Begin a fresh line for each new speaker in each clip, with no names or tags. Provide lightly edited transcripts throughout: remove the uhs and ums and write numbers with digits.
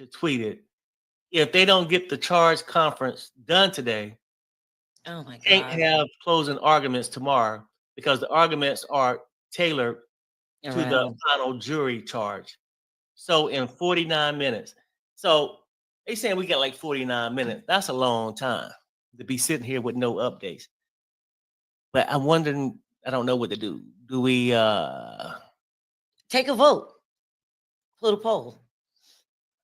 to tweet it. If they don't get the charge conference done today,
Oh my
can't
God.
have closing arguments tomorrow because the arguments are tailored to the
Around.
final jury charge. So in 49 minutes. So they saying we got like 49 minutes. That's a long time to be sitting here with no updates. But I'm wondering, I don't know what to do. Do we
Take a vote. Put a poll.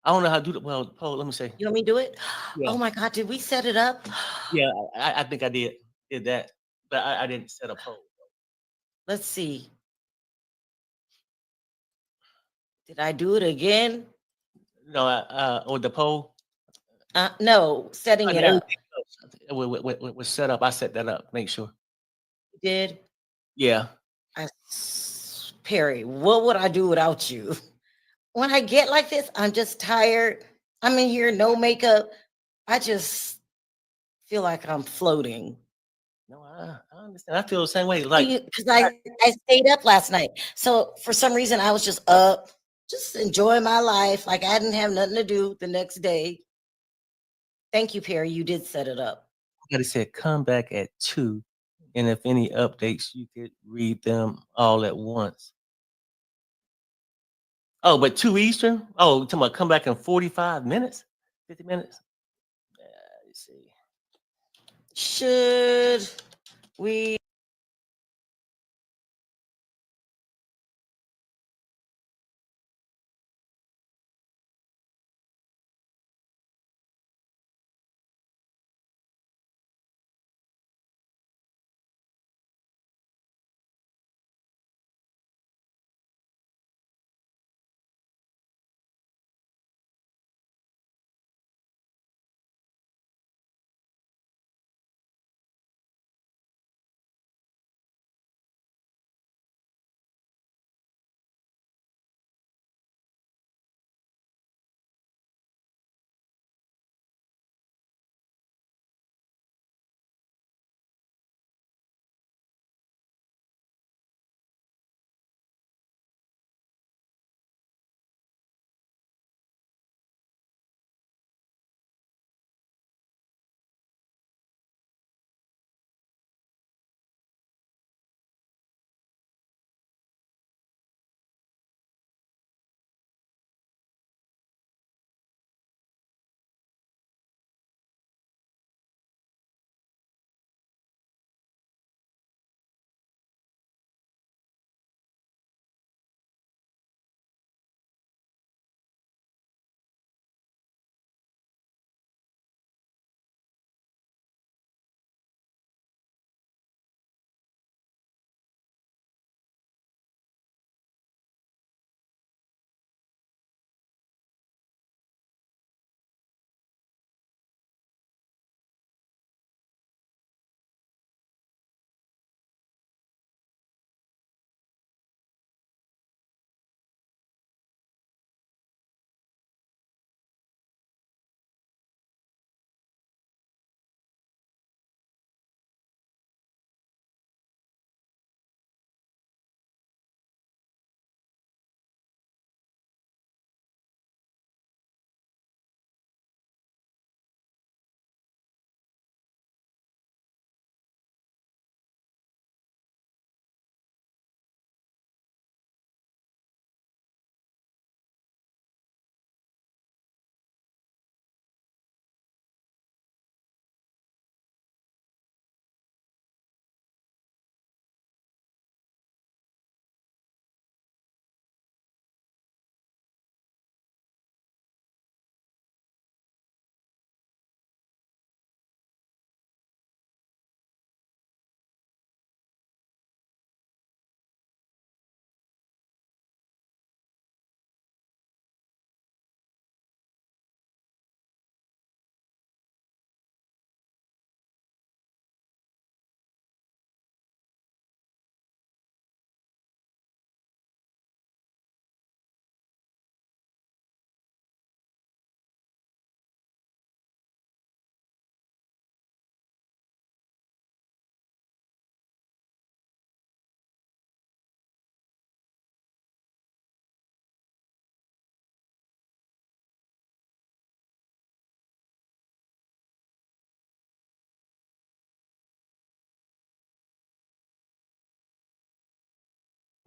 I don't know how to do the poll, let me see.
You want me to do it?
Yeah.
Oh my God, did we set it up?
Yeah, I think I did that, but I didn't set a poll.
Let's see. Did I do it again?
No, or the poll.
No, setting
And
it up.
everything else was set up. I set that up. Make sure.
You did?
Yeah.
Perry, what would I do without you? When I get like this, I'm just tired. I'm in here, no makeup. I just feel like I'm floating.
No, I understand. I feel the same way. Like,
Because I stayed up last night. So for some reason, I was just up, just enjoying my life. Like I didn't have nothing to do the next day. Thank you, Perry. You did set it up.
somebody said, come back at 2. And if any updates, you could read them all at once. Oh, but 2 Eastern? Oh, talking about come back in 45 minutes? 50 minutes? Let's see.
Should we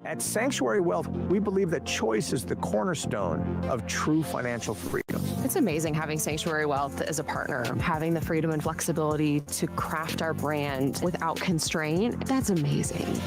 At Sanctuary Wealth, we believe that choice is the cornerstone of true financial freedom.
It's amazing having Sanctuary Wealth as a partner, having the freedom and flexibility to craft our brand without constraint. That's amazing.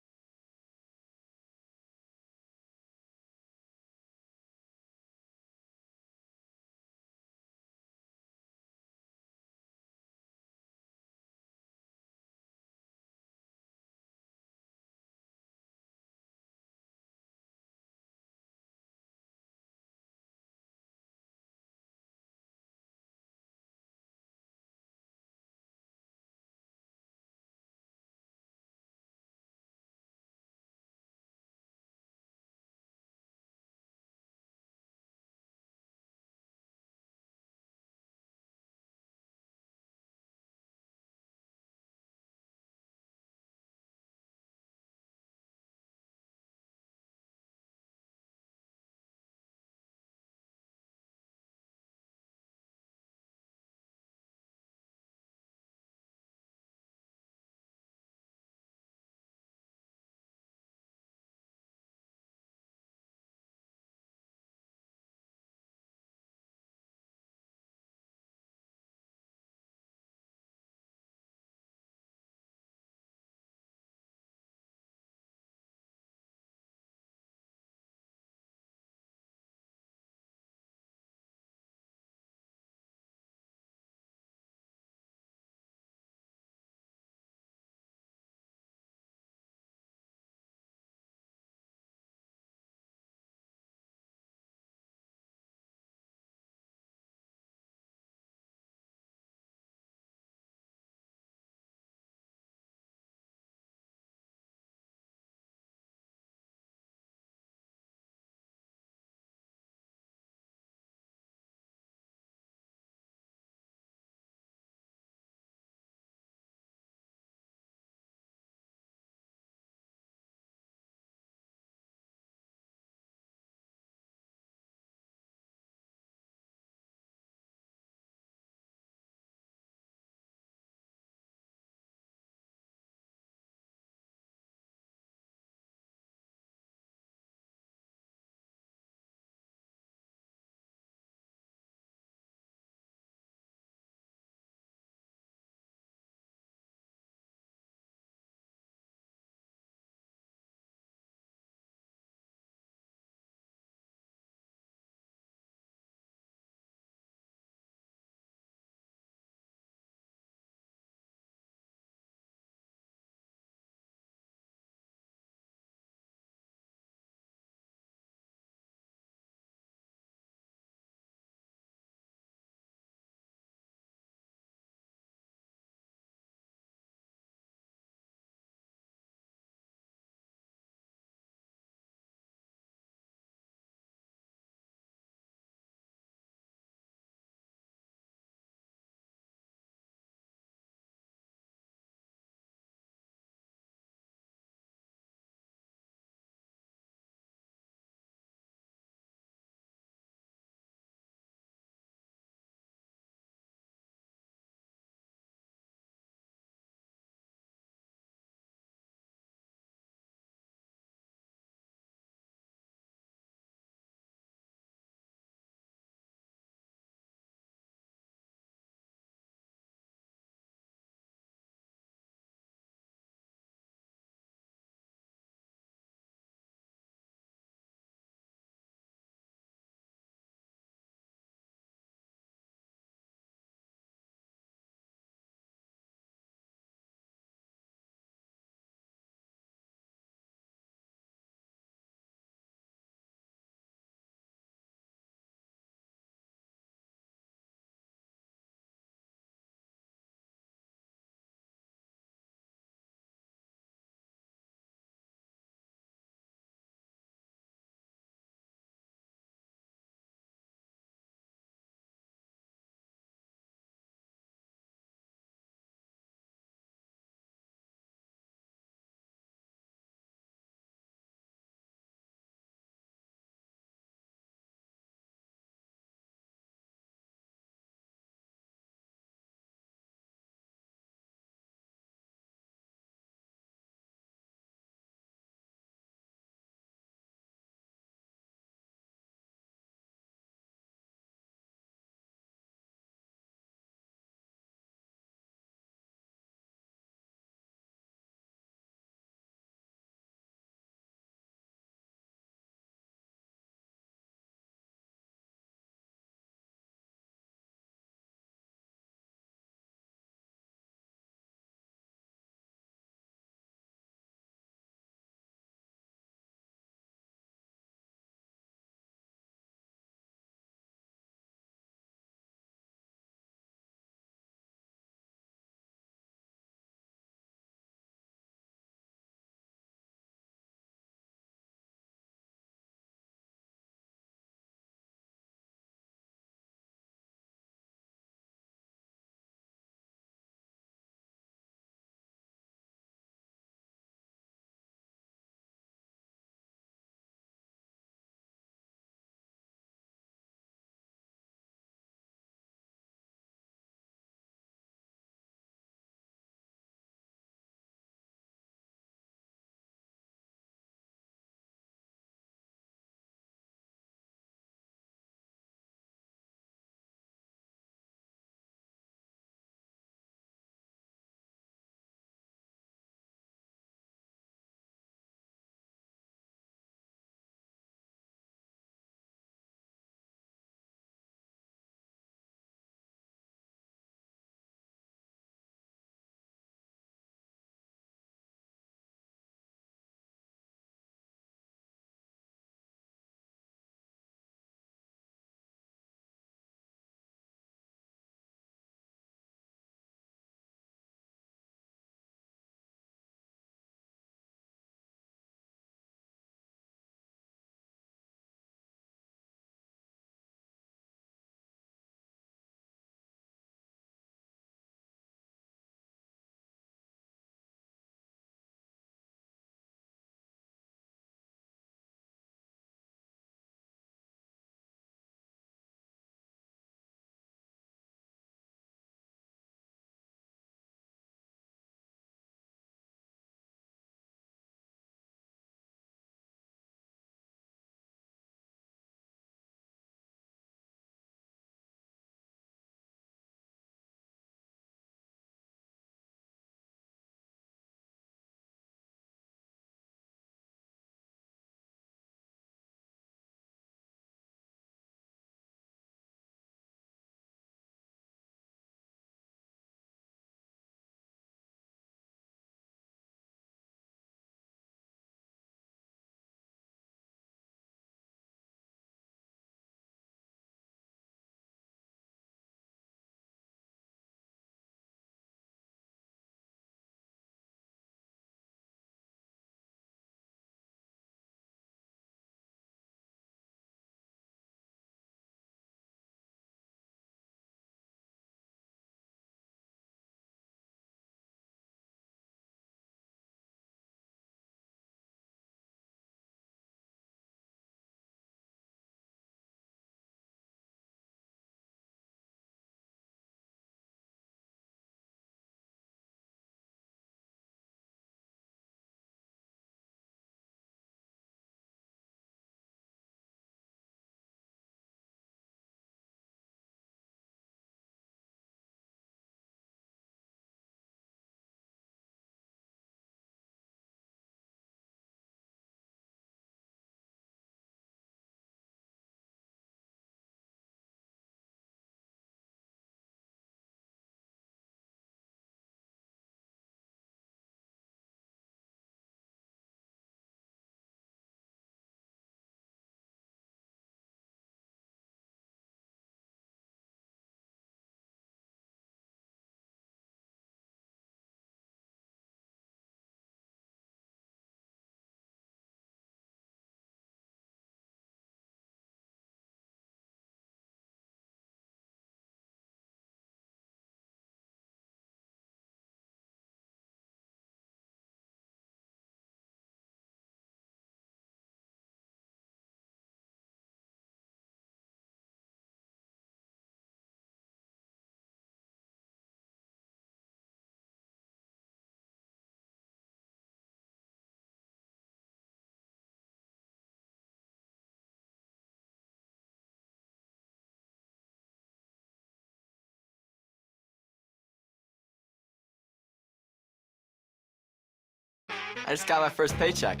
I just got my first paycheck.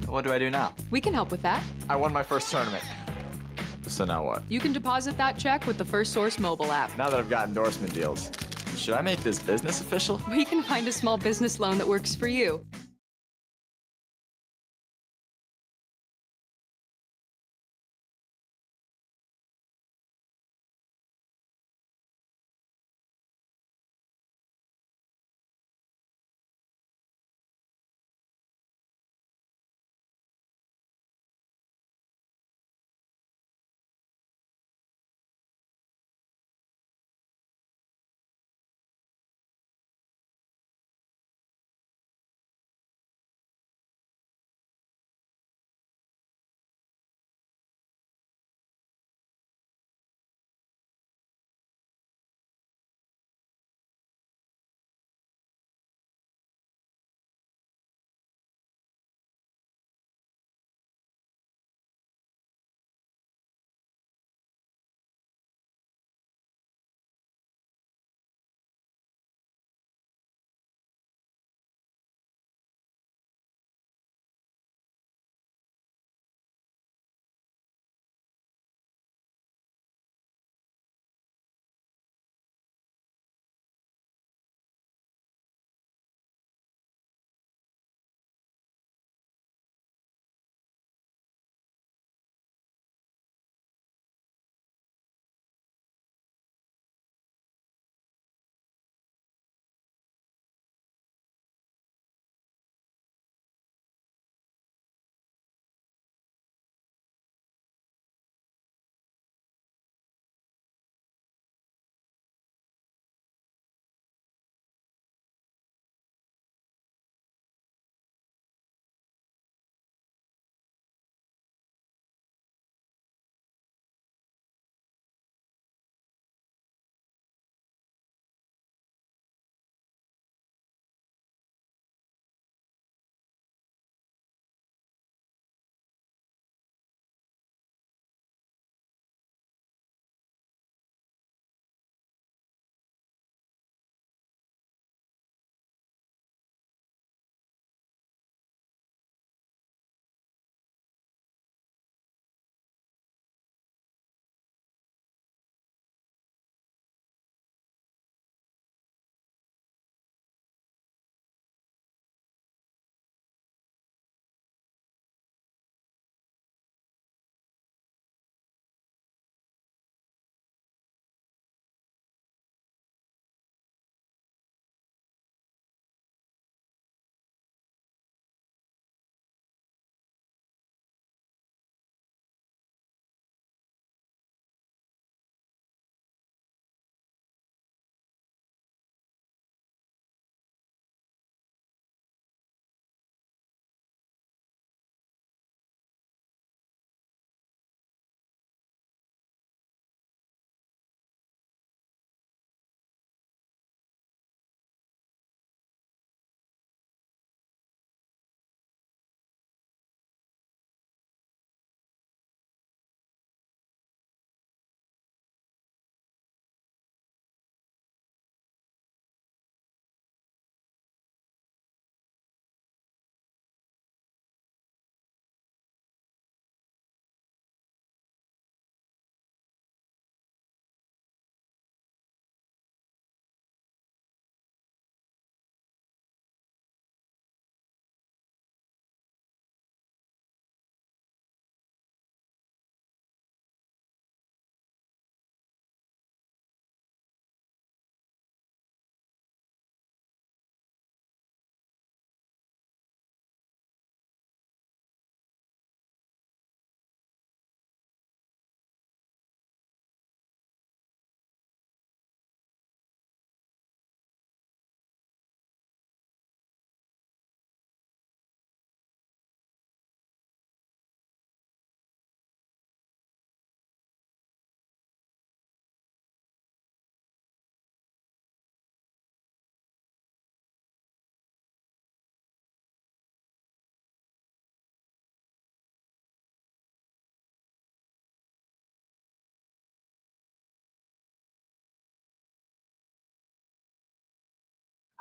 What do I do now?
We can help with that.
I won my first tournament. So now what?
You can deposit that check with the First Source mobile app.
Now that I've got endorsement deals, should I make this business official?
We can find a small business loan that works for you.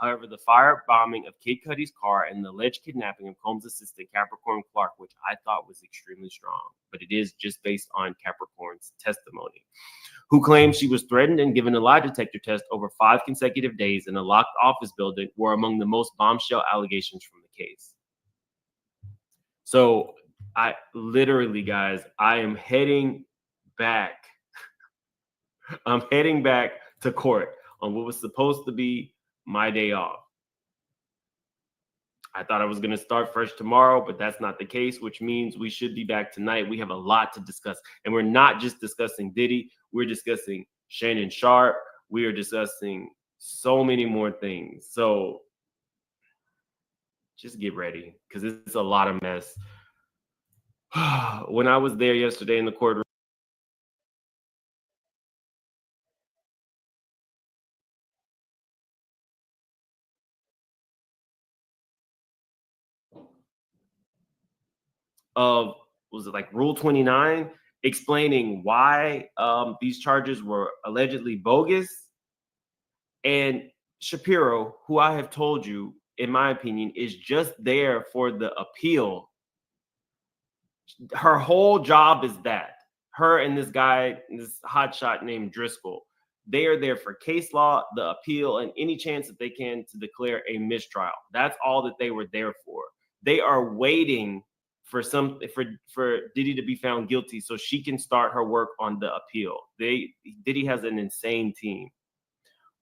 However, the firebombing of Kid Cudi's car and the alleged kidnapping of Combs' assistant Capricorn Clark, which I thought was extremely strong, but it is just based on Capricorn's testimony, who claimed she was threatened and given a lie detector test over 5 consecutive days in a locked office building, were among the most bombshell allegations from the case. So I literally, guys, I am heading back. I'm heading back to court on what was supposed to be my day off. I thought I was going to start fresh tomorrow, but that's not the case, which means we should be back tonight. We have a lot to discuss, and we're not just discussing Diddy. We're discussing Shannon Sharp. We are discussing so many more things. So just get ready, because it's a lot of mess. When I was there yesterday in the courtroom, of, was it like Rule 29, explaining why these charges were allegedly bogus. And Shapiro, who I have told you, in my opinion, is just there for the appeal. Her whole job is that. Her and this guy, this hotshot named Driscoll, they are there for case law, the appeal, and any chance that they can to declare a mistrial. That's all that they were there for. They are waiting for Diddy to be found guilty so she can start her work on the appeal. Diddy has an insane team.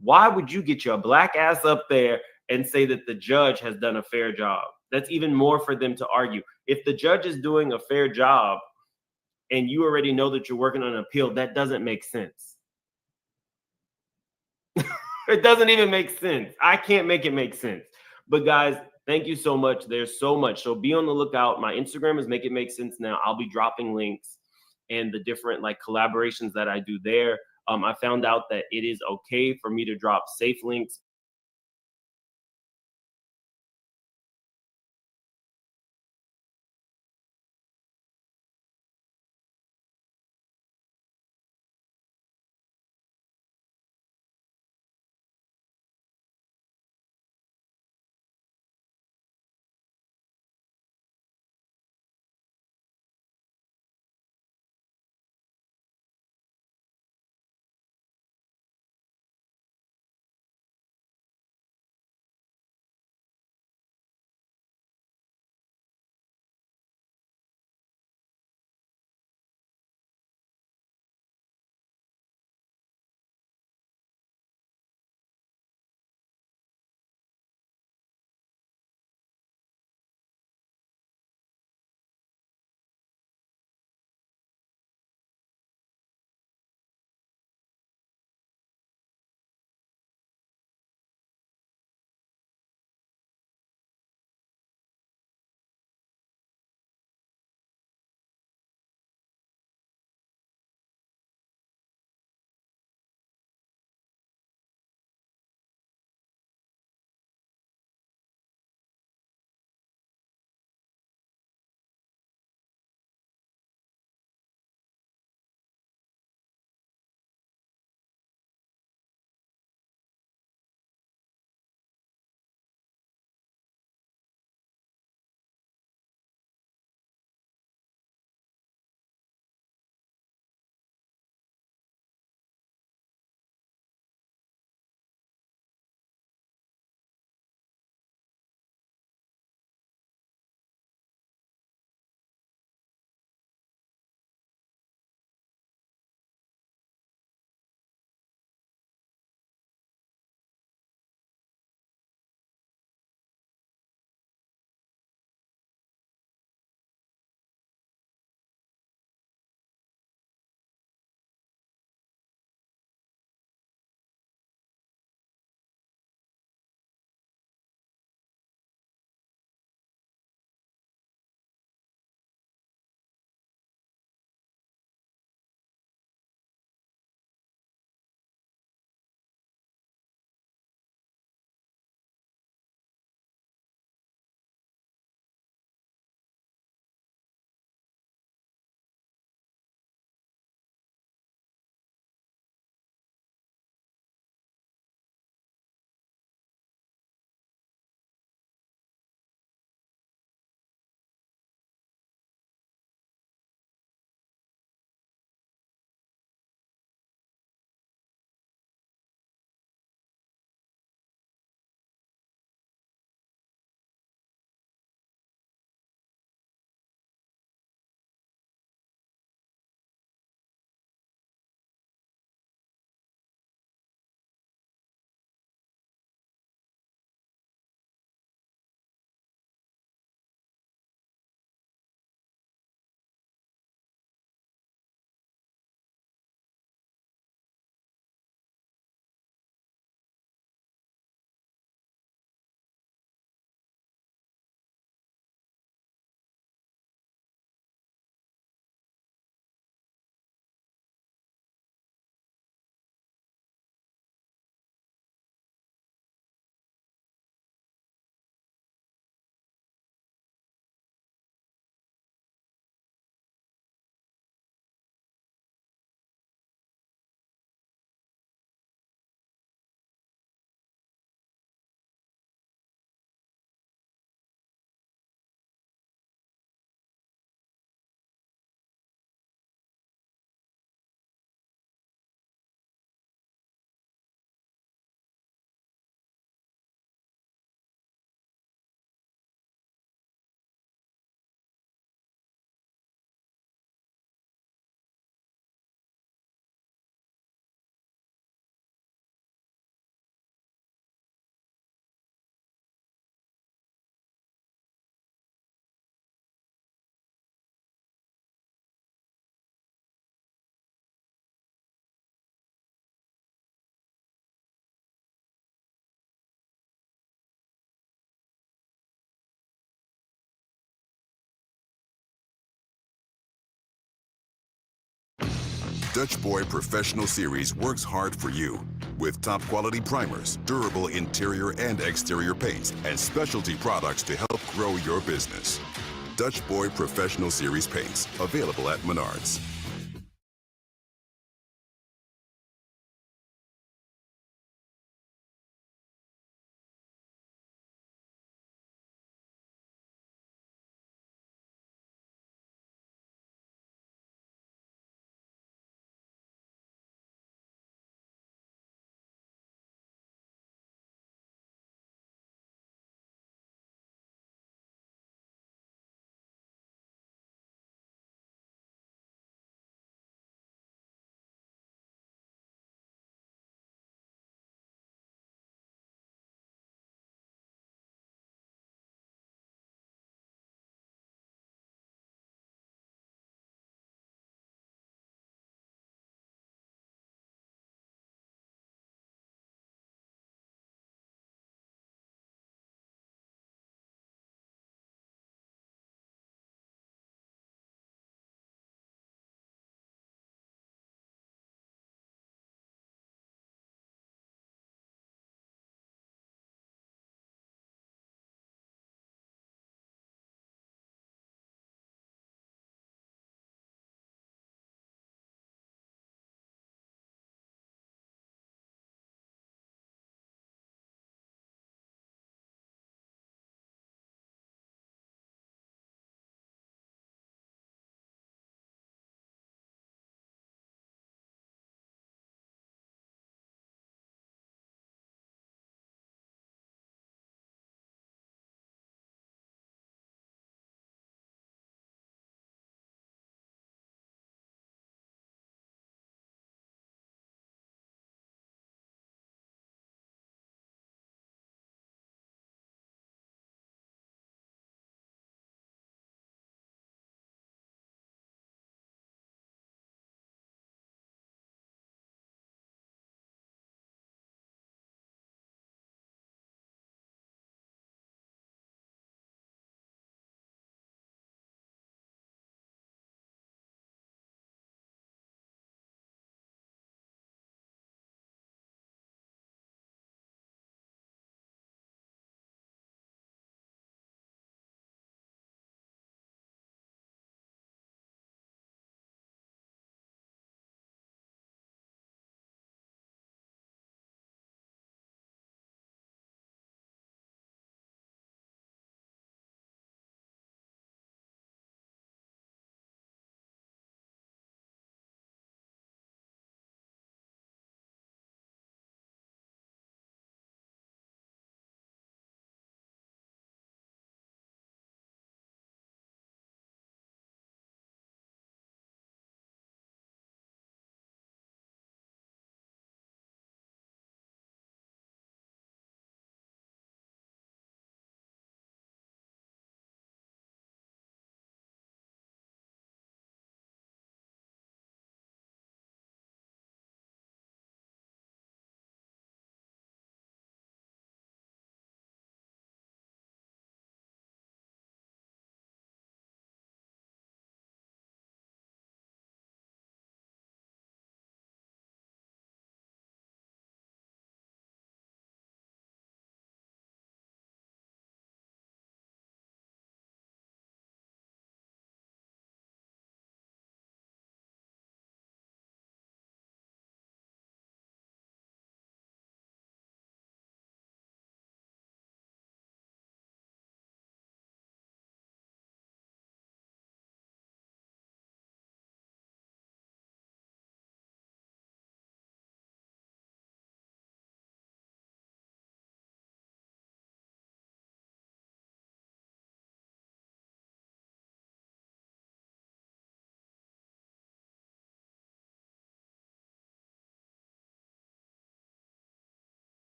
Why would you get your black ass up there and say that the judge has done a fair job? That's even more for them to argue. If the judge is doing a fair job and you already know that you're working on an appeal, that doesn't make sense. It doesn't even make sense. I can't make it make sense. But guys, thank you so much. There's so much. So be on the lookout. My Instagram is Make It Make Sense Now. I'll be dropping links and the different like collaborations that I do there. I found out that it is okay for me to drop safe links
Dutch Boy Professional Series works hard for you with top quality primers, durable interior and exterior paints, and specialty products to help grow your business. Dutch Boy Professional Series paints, available at Menards.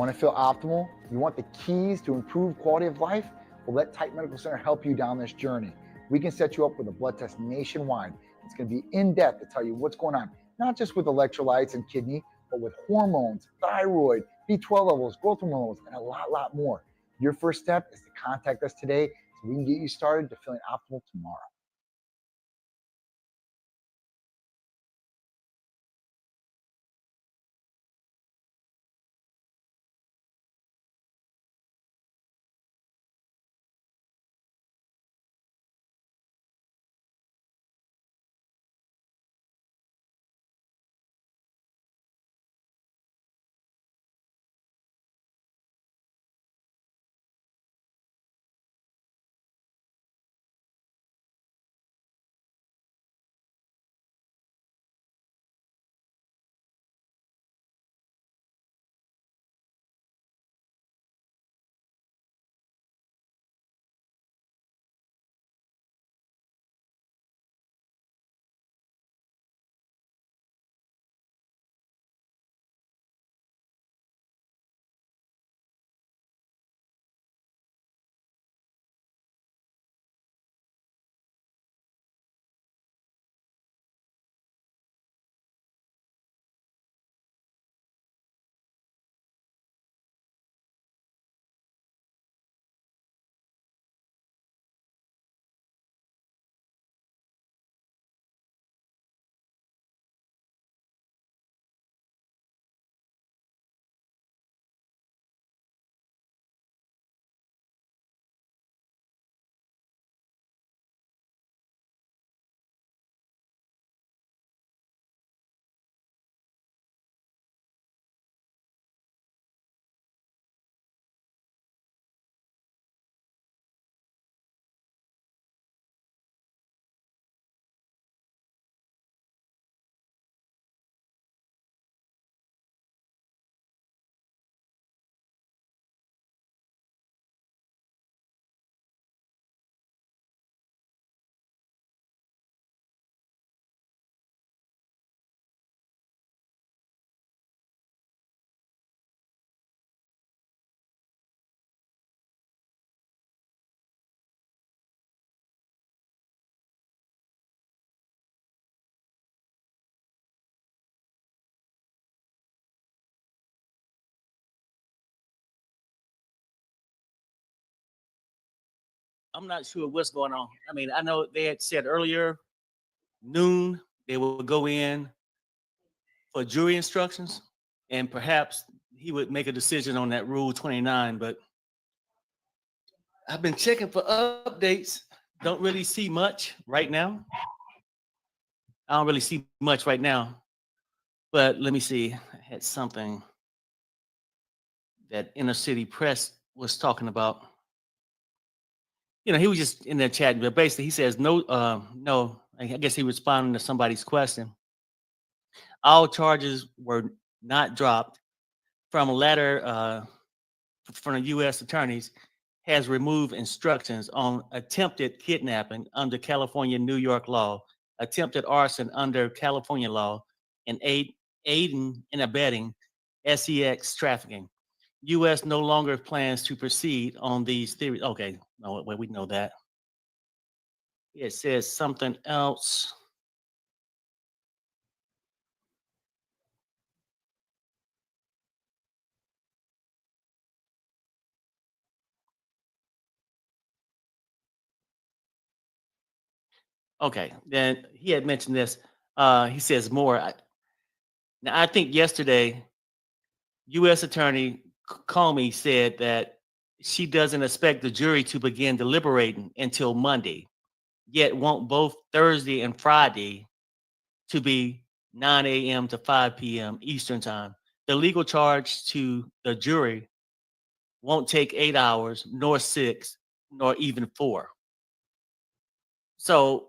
Want to feel optimal? You want the keys to improve quality of life? Well, let Titan Medical Center help you down this journey. We can set you up with a blood test nationwide. It's going to be in-depth to tell you what's going on, not just with electrolytes and kidney, but with hormones, thyroid, B12 levels, growth hormone levels, and a lot more. Your first step is to contact us today so we can get you started to feeling optimal tomorrow.
I'm not sure what's going on. I mean, I know they had said earlier noon they will go in for jury instructions, and perhaps he would make a decision on that Rule 29. But I've been checking for updates. Don't really see much right now. I don't really see much right now. But let me see. I had something that Inner City Press was talking about. You know, he was just in there chatting, but basically he says no. I guess he responding to somebody's question. All charges were not dropped. From a letter from the U.S. attorneys has removed instructions on attempted kidnapping under California New York law, attempted arson under California law, and aiding and abetting sex trafficking. U.S. no longer plans to proceed on these theories. Okay, no, well, we know that. It says something else. Okay, then he had mentioned this. He says more. Now, I think yesterday, U.S. Attorney Comey said that she doesn't expect the jury to begin deliberating until Monday, yet want both Thursday and Friday to be 9 a.m. to 5 p.m. Eastern Time. The legal charge to the jury won't take 8 hours, nor 6, nor even 4. So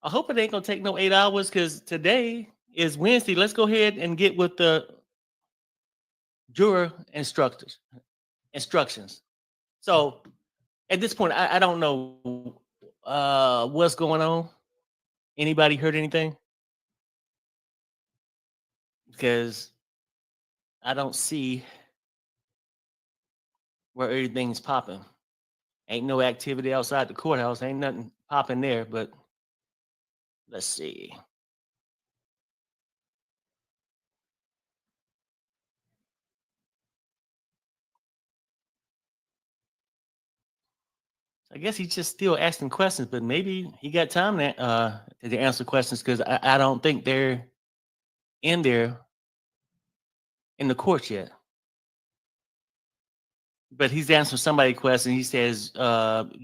I hope it ain't gonna take no 8 hours because today is Wednesday. Let's go ahead and get with the juror instructions. So at this point, I don't know what's going on. Anybody heard anything? Because I don't see where everything's popping. Ain't no activity outside the courthouse. Ain't nothing popping there. But let's see. I guess he's just still asking questions, but maybe he got time to answer questions because I don't think they're in there in the courts yet. But he's answering somebody's question. He says,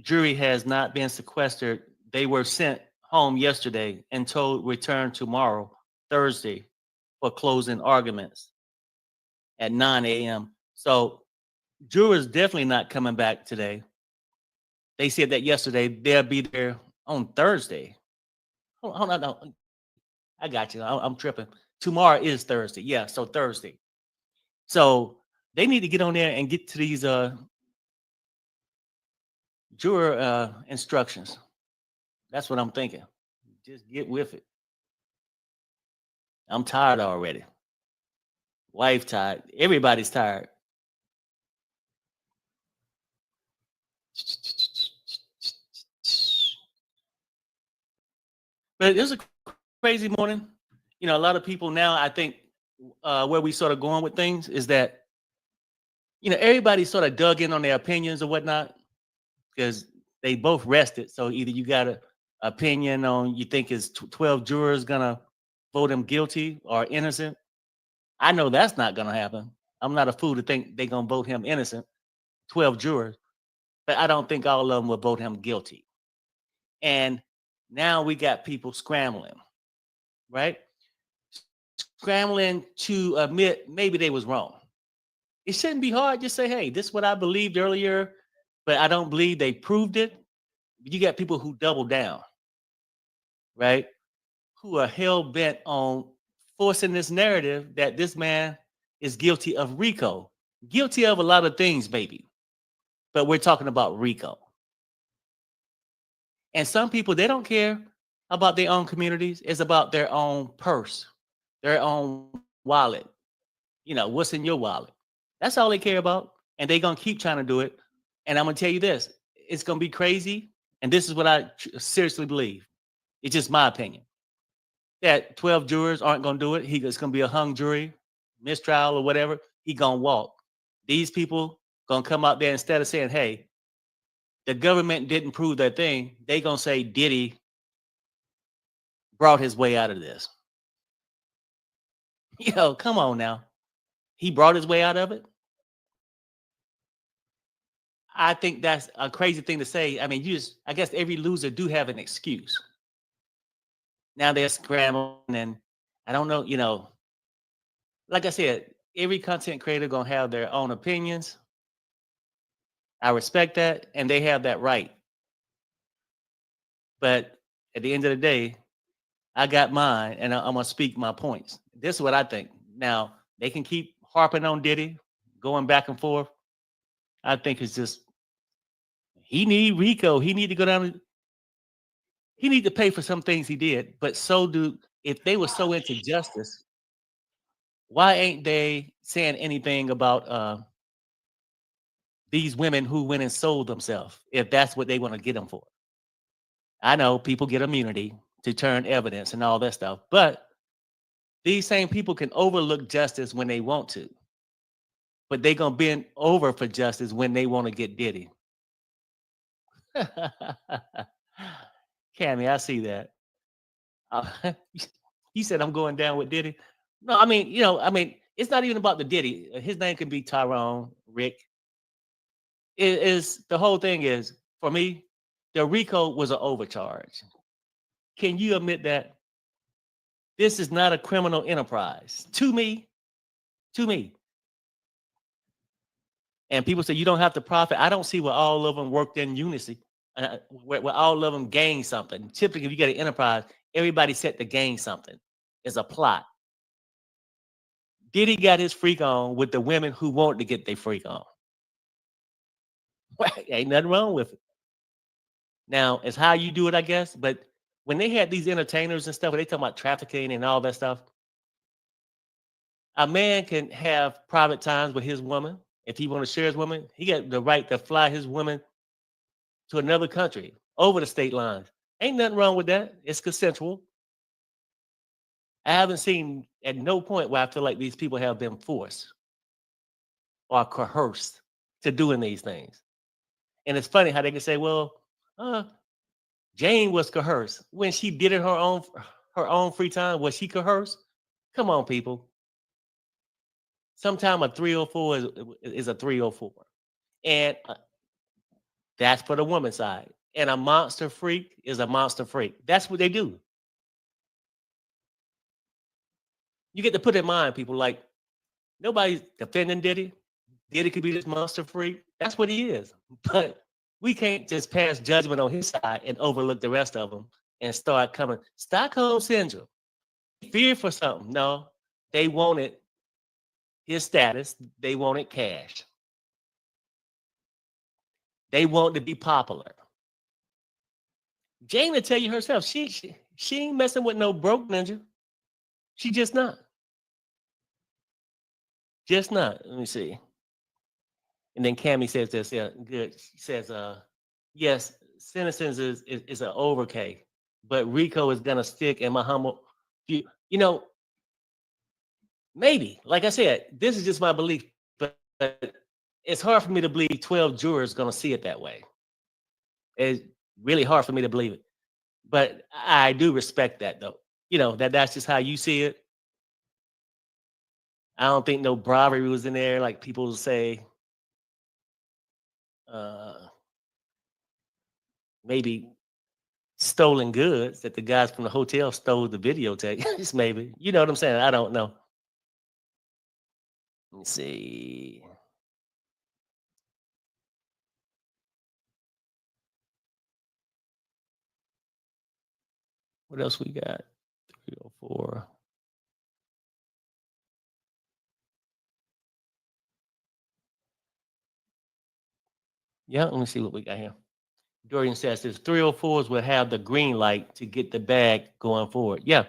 jury has not been sequestered. They were sent home yesterday and told return tomorrow, Thursday, for closing arguments at 9 a.m. So jurors definitely not coming back today. They said that yesterday. They'll be there on Thursday. Hold on, no. I got you. I'm tripping. Tomorrow is Thursday. Yeah, so Thursday. So they need to get on there and get to these juror instructions. That's what I'm thinking. Just get with it. I'm tired already. Wife tired. Everybody's tired. But it was a crazy morning. You know, a lot of people now, I think, where we sort of going with things is that, you know, everybody sort of dug in on their opinions or whatnot because they both rested. So either you got an opinion on you think is 12 jurors gonna vote him guilty or innocent. I know that's not gonna happen. I'm not a fool to think they're gonna vote him innocent, 12 jurors, but I don't think all of them will vote him guilty. And now we got people scrambling, right? Scrambling to admit maybe they was wrong. It shouldn't be hard. Just say, hey, this is what I believed earlier, but I don't believe they proved it. You got people who double down, right? Who are hell bent on forcing this narrative that this man is guilty of RICO, guilty of a lot of things, baby. But we're talking about RICO. And some people, they don't care about their own communities. It's about their own purse, their own wallet. You know, what's in your wallet? That's all they care about. And they're going to keep trying to do it. And I'm going to tell you this, it's going to be crazy. And this is what I seriously believe. It's just my opinion. That 12 jurors aren't going to do it. It's going to be a hung jury, mistrial or whatever. He going to walk. These people going to come out there instead of saying, hey, the government didn't prove that thing. They going to say Diddy brought his way out of this. Yo, come on now. He brought his way out of it. I think that's a crazy thing to say. I mean, I guess every loser do have an excuse. Now they're scrambling, and I don't know, you know, like I said, every content creator gonna have their own opinions. I respect that, and they have that right. But at the end of the day, I got mine, and I'm gonna speak my points. This is what I think. Now they can keep harping on Diddy, going back and forth. I think it's just he need RICO. He need to go down. He need to pay for some things he did, but so do if they were so into justice. Why ain't they saying anything about these women who went and sold themselves? If that's what they want to get them for, I know people get immunity to turn evidence and all that stuff, but these same people can overlook justice when they want to, but they gonna bend over for justice when they want to get Diddy. Cammy, I see that. He said I'm going down with Diddy. No, I mean, it's not even about the Diddy. His name can be Tyrone, Rick. It is the whole thing is for me, the RICO was an overcharge. Can you admit that? This is not a criminal enterprise. To me. And people say you don't have to profit. I don't see where all of them worked in unison, where all of them gain something. Typically, if you get an enterprise, everybody set to gain something. It's a plot. Diddy got his freak on with the women who wanted to get their freak on. Ain't nothing wrong with it. Now, it's how you do it, I guess. But when they had these entertainers and stuff, they talking about trafficking and all that stuff. A man can have private times with his woman. If he want to share his woman, he got the right to fly his woman to another country over the state lines. Ain't nothing wrong with that. It's consensual. I haven't seen at no point where I feel like these people have been forced or coerced to doing these things. And it's funny how they can say, well, Jane was coerced. When she did it her own free time, was she coerced? Come on, people. Sometimes a 304 is a 304. And that's for the woman side. And a monster freak is a monster freak. That's what they do. You get to put in mind, people, like nobody's defending Diddy. Diddy could be this monster freak. That's what he is. But we can't just pass judgment on his side and overlook the rest of them and start coming. Stockholm syndrome. Fear for something. No, they wanted his status. They wanted cash. They want to be popular. Jane will tell you herself, she ain't messing with no broke ninja. She just not. Just not. Let me see. And then Cammy says this, yeah, good. She says, yes, Senescence is an overkay, but Rico is gonna stick in my humble view. You know, maybe, like I said, this is just my belief, but it's hard for me to believe 12 jurors gonna see it that way. It's really hard for me to believe it. But I do respect that though. You know, that's just how you see it. I don't think no bribery was in there, like people say. Maybe stolen goods that the guys from the hotel stole the videotape. Just maybe. You know what I'm saying? I don't know. Let me see. What else we got? 304. Yeah, let me see what we got here. Dorian says this 304s will have the green light to get the bag going forward. Yeah.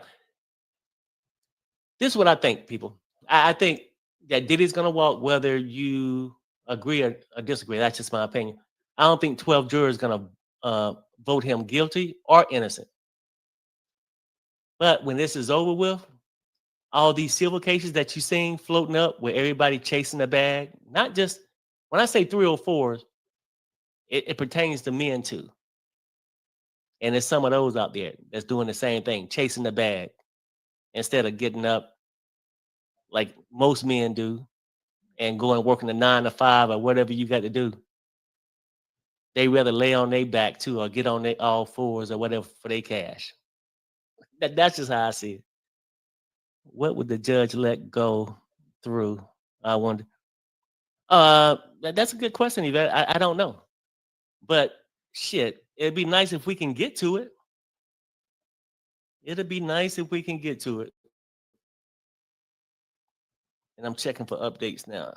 This is what I think, people. I think that Diddy's gonna walk whether you agree or disagree. That's just my opinion. I don't think 12 jurors gonna vote him guilty or innocent. But when this is over with, all these civil cases that you seen floating up where everybody chasing the bag, not just when I say 304s, it pertains to men too. And there's some of those out there that's doing the same thing, chasing the bag instead of getting up like most men do and going working the 9 to 5 or whatever you got to do. They rather lay on their back too or get on their all fours or whatever for their cash. That's just how I see it. What would the judge let go through? I wonder. That's a good question, Yvette. I don't know. But shit, it'd be nice if we can get to it. It'd be nice if we can get to it. And I'm checking for updates now.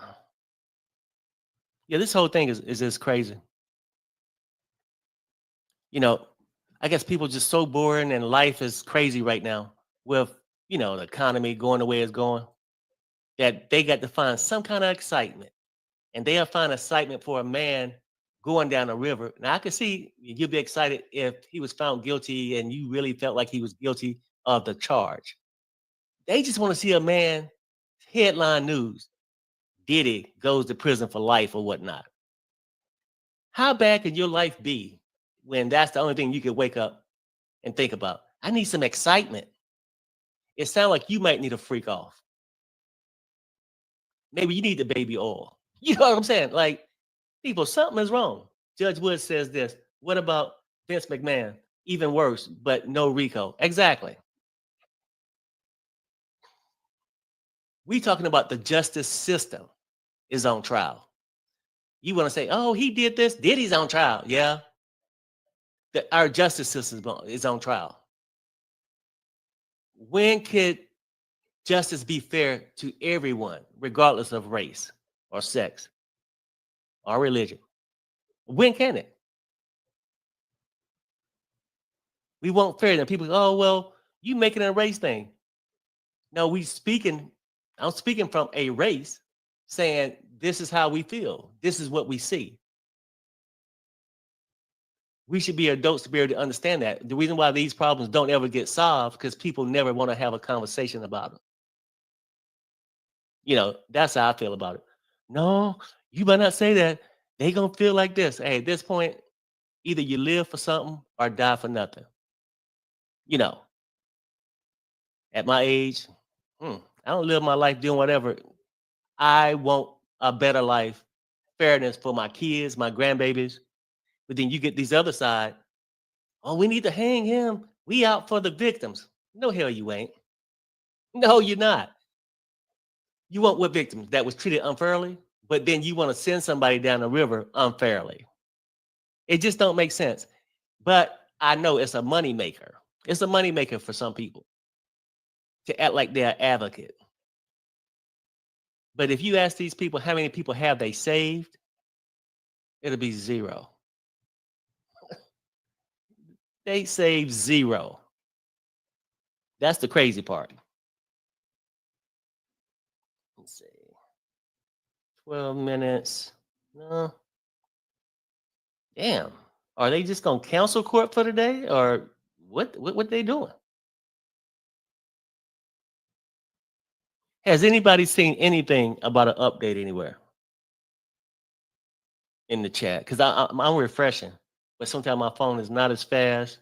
Yeah, this whole thing is just crazy. You know, I guess people just so boring and life is crazy right now with, you know, the economy going the way it's going that they got to find some kind of excitement. And they'll find excitement for a man going down a river. Now I could see you'd be excited if he was found guilty and you really felt like he was guilty of the charge. They just want to see a man headline news. Diddy goes to prison for life or whatnot. How bad could your life be when that's the only thing you could wake up and think about? I need some excitement. It sounds like you might need a freak off. Maybe you need the baby oil. You know what I'm saying? Like, people, something is wrong. Judge Wood says this. What about Vince McMahon? Even worse, but no Rico. Exactly. We talking about the justice system is on trial. You want to say, oh, he did this? Diddy's on trial. Yeah. Our justice system is on trial. When could justice be fair to everyone, regardless of race or sex or religion? When can it? We want fair. And people go, oh, well, you making it a race thing. No, we speaking I'm speaking from a race saying this is how we feel. This is what we see. We should be adults to be able to understand that. The reason why these problems don't ever get solved because people never want to have a conversation about them. That's how I feel about it. No, you better not say that. They gonna feel like this. Hey, at this point, either you live for something or die for nothing. At my age, I don't live my life doing whatever. I want a better life, fairness for my kids, my grandbabies. But then you get these other side. Oh, we need to hang him. We out for the victims. No, hell you ain't. No, you're not. You want what victims that was treated unfairly, but then you want to send somebody down the river unfairly. It just don't make sense. But I know it's a money maker. It's a money maker for some people to act like they're an advocate. But if you ask these people how many people have they saved, it'll be zero. They saved zero. That's the crazy part. Let's see. 12 minutes. No. Damn. Are they just gonna cancel court for today? Or what they doing? Has anybody seen anything about an update anywhere in the chat? Because I'm refreshing, but sometimes my phone is not as fast.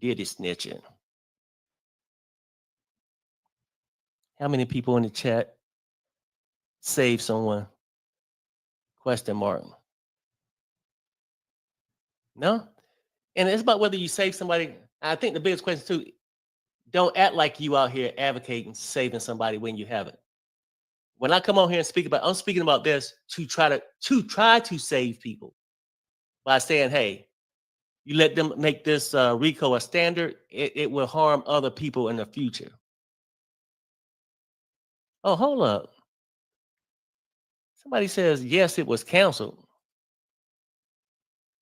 Diddy snitching. How many people in the chat save someone? Question mark. No? And it's about whether you save somebody. I think the biggest question too, don't act like you out here advocating saving somebody when you haven't. When I come on here and speak about, I'm speaking about this to try to save people by saying, hey, you let them make this RICO a standard, it will harm other people in the future. Oh, hold up. Somebody says, yes, it was canceled.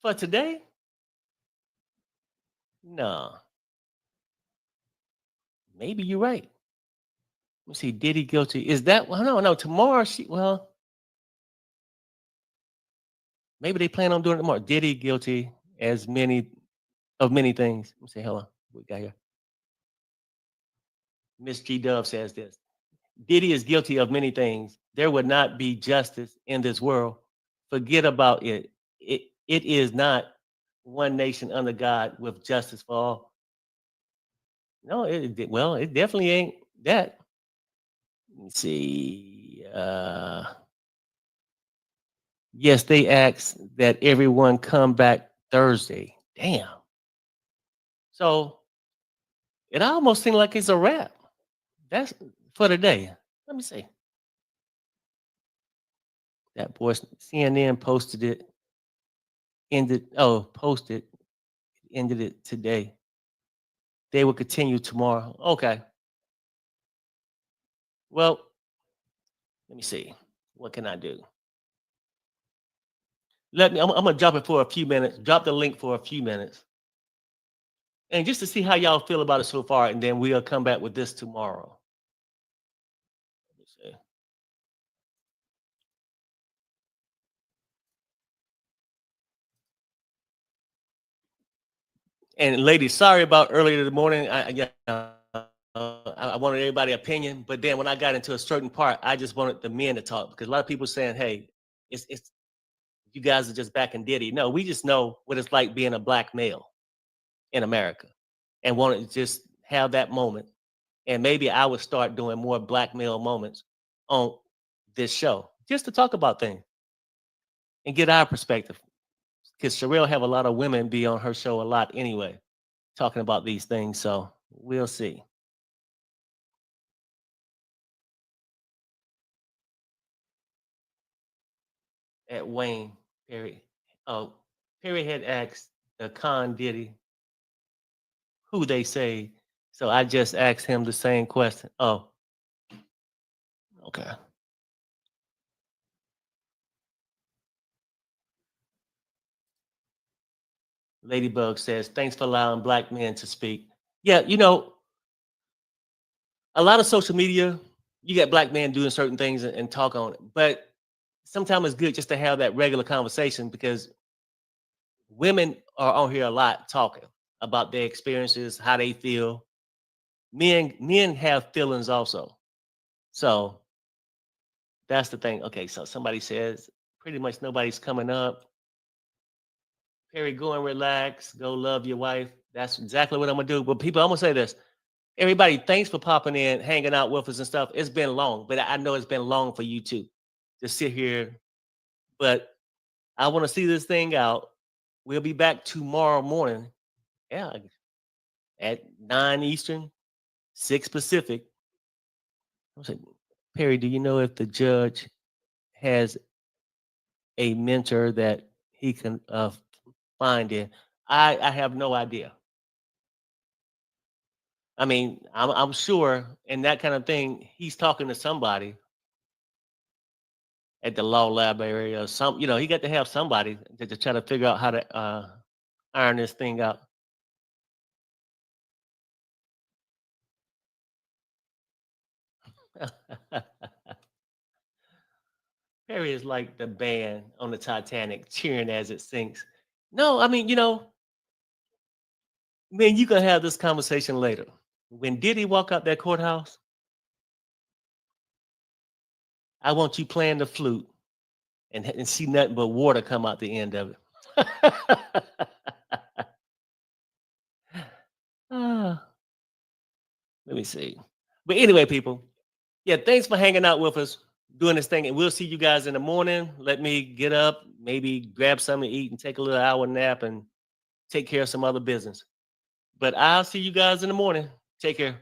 For today? No. Maybe you're right. Let me see, Diddy guilty. Is that, well, no, tomorrow, maybe they plan on doing it tomorrow. Diddy guilty of many things. Let me see, hold on. What we got here? Miss G Dove says this. Diddy is guilty of many things. There would not be justice in this world. Forget about it. It is not one nation under God with justice for all. No, it definitely ain't that. Let me see. Yes, they asked that everyone come back Thursday. Damn. So it almost seemed like it's a wrap. That's for the day. Let me see. That boy CNN posted it. Ended it today. They will continue tomorrow. Okay. Well, let me see. What can I do? I'm gonna drop it for a few minutes. Drop the link for a few minutes, and just to see how y'all feel about it so far, and then we'll come back with this tomorrow. Let me see. And ladies, sorry about earlier in the morning. I wanted everybody's opinion, but then when I got into a certain part, I just wanted the men to talk because a lot of people saying, "Hey, it's you guys are just backing Diddy." No, we just know what it's like being a black male in America, and wanted to just have that moment. And maybe I would start doing more black male moments on this show, just to talk about things and get our perspective. Because Sherelle have a lot of women be on her show a lot anyway, talking about these things. So we'll see. At Wayne Perry. Oh, Perry had asked the Con Diddy who they say. So I just asked him the same question. Oh, okay. Ladybug says, thanks for allowing black men to speak. Yeah, a lot of social media, you got black men doing certain things and talk on it. But sometimes it's good just to have that regular conversation because women are on here a lot talking about their experiences, how they feel. Men have feelings also. So that's the thing. Okay, so somebody says pretty much nobody's coming up. Perry, go and relax. Go love your wife. That's exactly what I'm gonna do. But people, I'm gonna say this. Everybody, thanks for popping in, hanging out with us and stuff. It's been long, but I know it's been long for you too to sit here. But I want to see this thing out. We'll be back tomorrow morning. Yeah, at 9 Eastern, 6 Pacific. I was like, Perry, do you know if the judge has a mentor that he can find in? I have no idea. I mean, I'm sure in that kind of thing, he's talking to somebody at the law lab area or some, he got to have somebody to try to figure out how to iron this thing out. Perry is like the band on the Titanic cheering as it sinks. No, I mean, man, you can have this conversation later. When Diddy walk out that courthouse, I want you playing the flute and see nothing but water come out the end of it. Ah, let me see. But anyway, people, yeah, thanks for hanging out with us, doing this thing, and we'll see you guys in the morning. Let me get up, maybe grab something to eat and take a little hour nap and take care of some other business. But I'll see you guys in the morning. Take care.